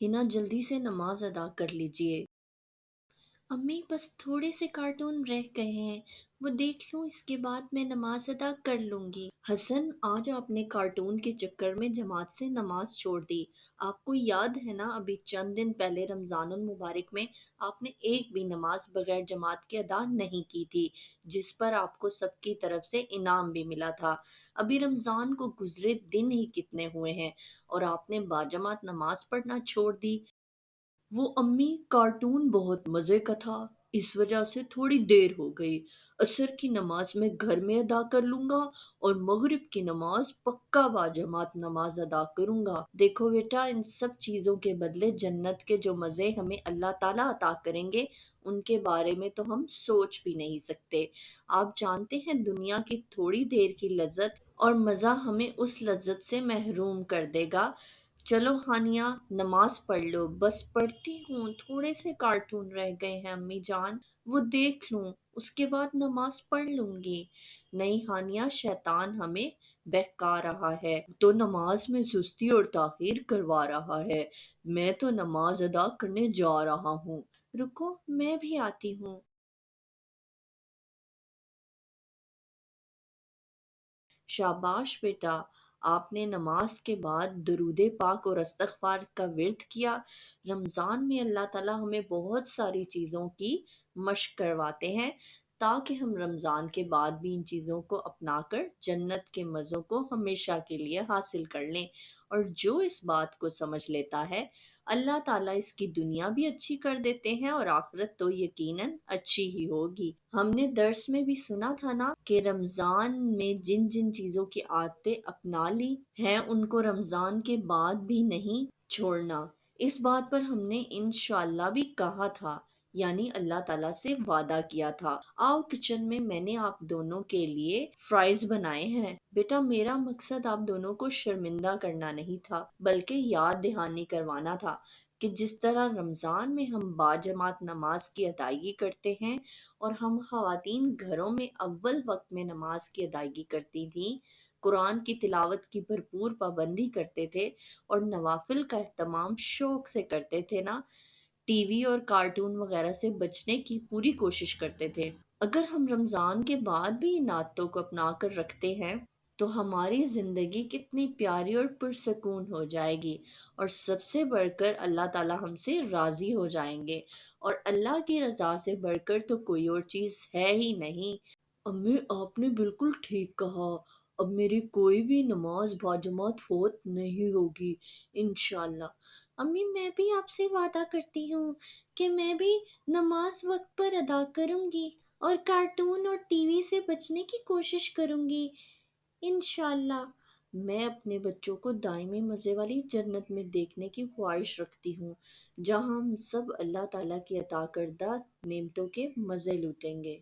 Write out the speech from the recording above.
हिना जल्दी से नमाज अदा कर लीजिए। अम्मी बस थोड़े से कार्टून रह गए हैं, वो देख लूं, इसके बाद मैं नमाज अदा कर लूंगी। हसन, आज आपने कार्टून के चक्कर में जमात से नमाज छोड़ दी। आपको याद है ना, अभी चंद दिन पहले रमजानुल मुबारक में आपने एक भी नमाज बगैर जमात के अदा नहीं की थी, जिस पर आपको सबकी तरफ से इनाम भी मिला था। अभी रमजान को गुजरे दिन ही कितने हुए हैं और आपने बाजमात नमाज पढ़ना छोड़ दी। वो अम्मी, कार्टून बहुत मजे का था, इस वजह से थोड़ी देर हो गई। असर की नमाज मैं घर में अदा कर लूंगा और मगरिब की नमाज पक्का बाजमात नमाज अदा करूंगा। देखो बेटा, इन सब चीजों के बदले जन्नत के जो मजे हमें अल्लाह ताला अता करेंगे, उनके बारे में तो हम सोच भी नहीं सकते। आप जानते हैं, दुनिया की थोड़ी देर की लज्जत और मजा हमें उस लज्जत से महरूम कर देगा। चलो हानिया, नमाज पढ़ लो। बस पढ़ती हूँ, थोड़े से कार्टून रह गए हैं अम्मी जान, वो देख लूं, उसके बाद नमाज पढ़ लूंगी। नहीं हानिया, शैतान हमें बहका रहा है, तो नमाज में सुस्ती और ताखीर करवा रहा है। मैं तो नमाज अदा करने जा रहा हूँ। रुको, मैं भी आती हूँ। शाबाश बेटा, आपने नमाज के बाद दरूदे पाक और इस्तगफार का विर्द किया। रमज़ान में अल्लाह ताला हमें बहुत सारी चीज़ों की मशक करवाते हैं, ताकि हम रमज़ान के बाद भी इन चीज़ों को अपनाकर जन्नत के मज़ों को हमेशा के लिए हासिल कर लें। और जो इस बात को समझ लेता है, अल्लाह ताला इसकी दुनिया भी अच्छी कर देते हैं और आखिरत तो यकीनन अच्छी ही होगी। हमने दर्स में भी सुना था ना कि रमजान में जिन जिन चीजों की आदतें अपना ली हैं, उनको रमजान के बाद भी नहीं छोड़ना। इस बात पर हमने इंशाल्लाह भी कहा था, यानी अल्लाह ताला से वादा किया था। आओ किचन में, मैंने आप दोनों के लिए फ्राइज बनाए हैं। बेटा, मेरा मकसद आप दोनों को शर्मिंदा करना नहीं था, बल्कि याद दहानी करवाना था कि जिस तरह रमज़ान में हम बाजमात नमाज की अदायगी करते हैं और हम ख़वातीन घरों में अव्वल वक्त में नमाज की अदायगी करती थीं, कुरान की तिलावत की भरपूर पाबंदी करते थे और नवाफिल का एहतमाम शौक से करते थे ना, टीवी और कार्टून वगैरह से बचने की पूरी कोशिश करते थे। अगर हम रमज़ान के बाद भी इन आदतों को अपना कर रखते हैं, तो हमारी ज़िंदगी कितनी प्यारी और पुरसकून हो जाएगी। और सबसे बढ़कर अल्लाह ताला हमसे राज़ी हो जाएंगे, और अल्लाह की रज़ा से बढ़कर तो कोई और चीज़ है ही नहीं। अम्मी, आपने बिल्कुल ठीक कहा। अब मेरी कोई भी नमाज बाजमात फोत नहीं होगी, इंशाल्लाह। अम्मी, मैं भी आपसे वादा करती हूँ कि मैं भी नमाज वक्त पर अदा करूँगी और कार्टून और टीवी से बचने की कोशिश करूँगी, इंशाल्लाह। मैं अपने बच्चों को दायमी मज़े वाली जन्नत में देखने की ख्वाहिश रखती हूँ, जहाँ हम सब अल्लाह ताला की अता करदा नेमतों के मज़े लूटेंगे।